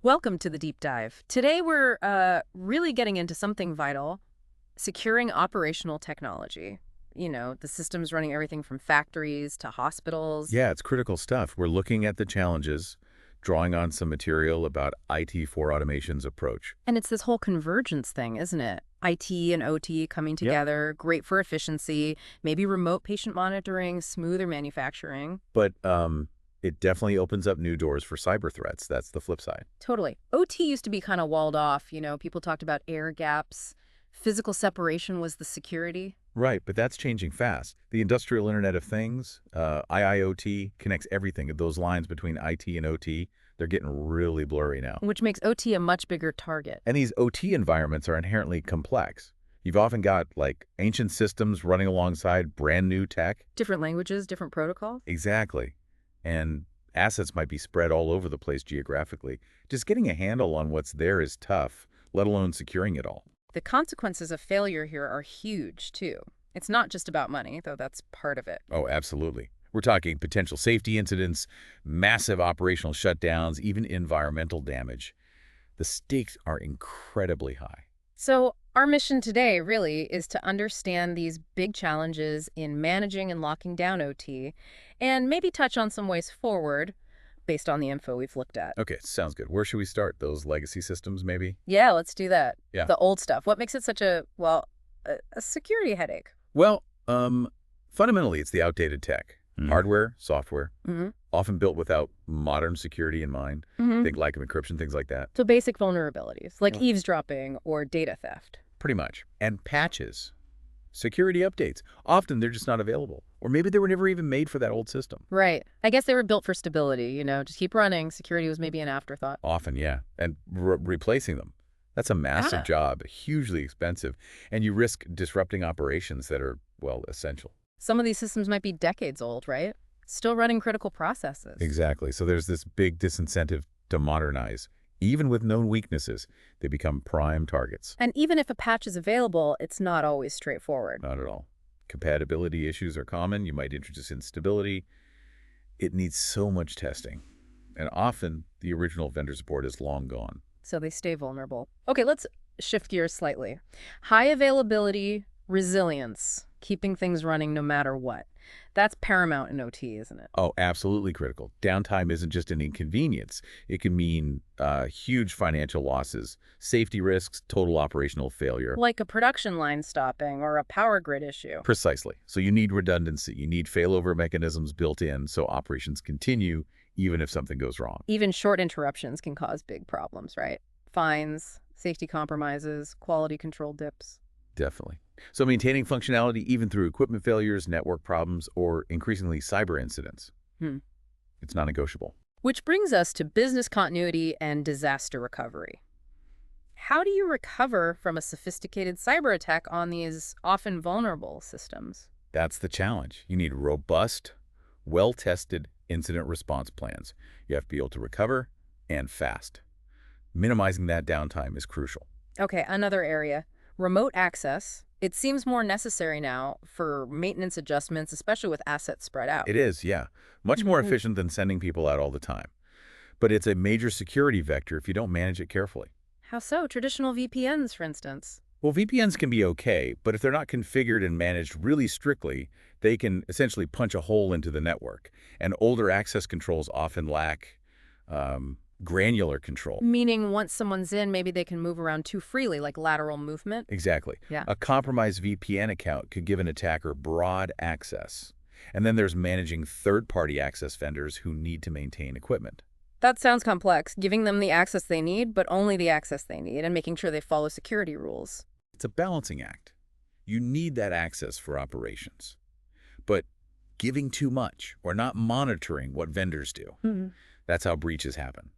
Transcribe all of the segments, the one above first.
Welcome to the deep dive. Today we're really getting into something vital, securing operational technology. The systems running everything from factories to hospitals. Yeah, it's critical stuff. We're looking at the challenges, drawing on some material about IT for automation's approach. And it's this whole convergence thing, isn't it? IT and OT coming Yep. together, great for efficiency, maybe remote patient monitoring, smoother manufacturing. But it definitely opens up new doors for cyber threats. That's the flip side. Totally. OT used to be kind of walled off. People talked about air gaps. Physical separation was the security. Right, but that's changing fast. The Industrial Internet of Things, IIoT, connects everything. Those lines between IT and OT, they're getting really blurry now. Which makes OT a much bigger target. And these OT environments are inherently complex. You've often got, like, ancient systems running alongside brand new tech. Different languages, different protocol. Exactly. And assets might be spread all over the place geographically. Just getting a handle on what's there is tough, let alone securing it all. The consequences of failure here are huge, too. It's not just about money, though that's part of it. Oh, absolutely. We're talking potential safety incidents, massive operational shutdowns, even environmental damage. The stakes are incredibly high. So, our mission today really is to understand these big challenges in managing and locking down OT, and maybe touch on some ways forward based on the info we've looked at. Okay, sounds good. Where should we start? Those legacy systems, maybe? Yeah, let's do that. Yeah. The old stuff. What makes it such a security headache? Well, fundamentally, it's the outdated tech. Mm. Hardware, software, Mm-hmm. often built without modern security in mind. Mm-hmm. Think like encryption, things like that. So basic vulnerabilities, like Yeah. eavesdropping or data theft. Pretty much. And patches. Security updates. Often they're just not available. Or maybe they were never even made for that old system. Right. I guess they were built for stability, just keep running. Security was maybe an afterthought. Often, yeah. And replacing them. That's a massive Yeah. job, hugely expensive. And you risk disrupting operations that are, well, essential. Some of these systems might be decades old, right? Still running critical processes. Exactly. So there's this big disincentive to modernize. Even with known weaknesses, they become prime targets. And even if a patch is available, it's not always straightforward. Not at all. Compatibility issues are common. You might introduce instability. It needs so much testing. And often, the original vendor support is long gone. So they stay vulnerable. Okay, let's shift gears slightly. High availability, resilience, keeping things running no matter what. That's paramount in OT, isn't it? Oh, absolutely critical. Downtime isn't just an inconvenience. It can mean huge financial losses, safety risks, total operational failure. Like a production line stopping or a power grid issue. Precisely. So you need redundancy. You need failover mechanisms built in so operations continue even if something goes wrong. Even short interruptions can cause big problems, right? Fines, safety compromises, quality control dips. Definitely. So maintaining functionality even through equipment failures, network problems, or increasingly cyber incidents. Hmm. It's non-negotiable. Which brings us to business continuity and disaster recovery. How do you recover from a sophisticated cyber attack on these often vulnerable systems? That's the challenge. You need robust, well-tested incident response plans. You have to be able to recover and fast. Minimizing that downtime is crucial. Okay, another area, remote access. It seems more necessary now for maintenance adjustments, especially with assets spread out. It is, yeah. Much more Mhm. efficient than sending people out all the time. But it's a major security vector if you don't manage it carefully. How so? Traditional VPNs, for instance. Well, VPNs can be okay, but if they're not configured and managed really strictly, they can essentially punch a hole into the network. And older access controls often lack granular control. Meaning once someone's in, maybe they can move around too freely, like lateral movement. Exactly. Yeah. A compromised VPN account could give an attacker broad access. And then there's managing third-party access vendors who need to maintain equipment. That sounds complex, giving them the access they need, but only the access they need, and making sure they follow security rules. It's a balancing act. You need that access for operations. But giving too much or not monitoring what vendors do, that's how breaches happen.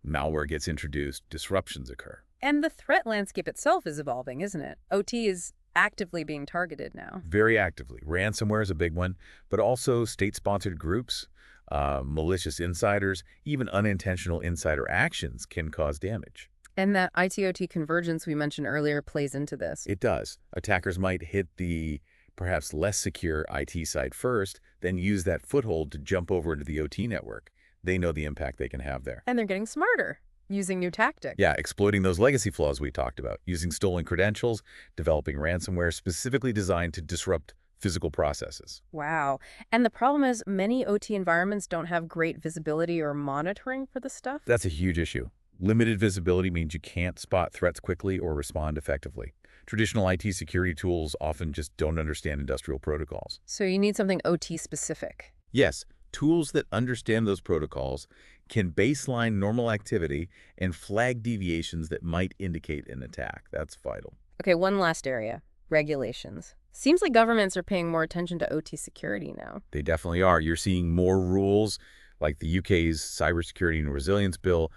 Malware gets introduced, disruptions occur. And the threat landscape itself is evolving, isn't it? OT is actively being targeted now. Very actively. Ransomware is a big one, but also state-sponsored groups, malicious insiders, even unintentional insider actions can cause damage. And that IT-OT convergence we mentioned earlier plays into this. It does. Attackers might hit the perhaps less secure IT side first, then use that foothold to jump over into the OT network. They know the impact they can have there. And they're getting smarter. Using new tactics. Yeah, exploiting those legacy flaws we talked about, using stolen credentials, developing ransomware specifically designed to disrupt physical processes. Wow. And the problem is many OT environments don't have great visibility or monitoring for this stuff. That's a huge issue. Limited visibility means you can't spot threats quickly or respond effectively. Traditional IT security tools often just don't understand industrial protocols. So you need something OT specific. Yes, tools that understand those protocols can baseline normal activity and flag deviations that might indicate an attack. That's vital. Okay, one last area, regulations. Seems like governments are paying more attention to OT security now. They definitely are. You're seeing more rules like the UK's Cybersecurity and Resilience Bill,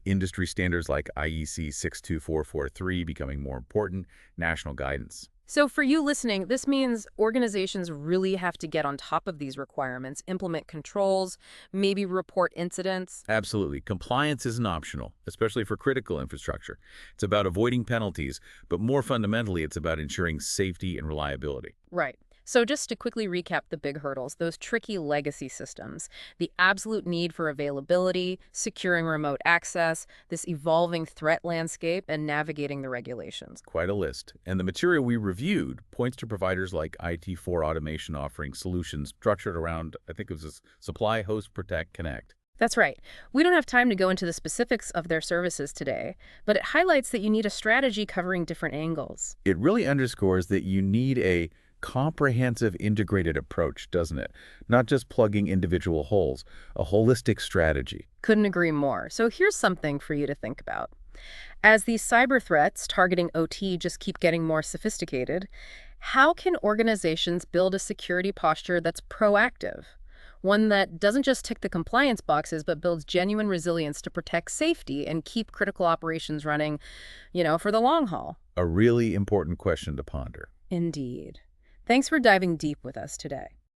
industry standards like IEC 62443 becoming more important, national guidance. So for you listening, this means organizations really have to get on top of these requirements, implement controls, maybe report incidents. Absolutely. Compliance isn't optional, especially for critical infrastructure. It's about avoiding penalties, but more fundamentally, it's about ensuring safety and reliability. Right. So just to quickly recap the big hurdles, those tricky legacy systems, the absolute need for availability, securing remote access, this evolving threat landscape, and navigating the regulations. Quite a list. And the material we reviewed points to providers like IT4 Automation offering solutions structured around, I think it was this supply, host, protect, connect. That's right. We don't have time to go into the specifics of their services today, but it highlights that you need a strategy covering different angles. It really underscores that you need a comprehensive integrated approach, doesn't it? Not just plugging individual holes, a holistic strategy. Couldn't agree more. So here's something for you to think about. As these cyber threats targeting OT just keep getting more sophisticated, how can organizations build a security posture that's proactive? One that doesn't just tick the compliance boxes, but builds genuine resilience to protect safety and keep critical operations running, for the long haul. A really important question to ponder. Indeed. Thanks for diving deep with us today.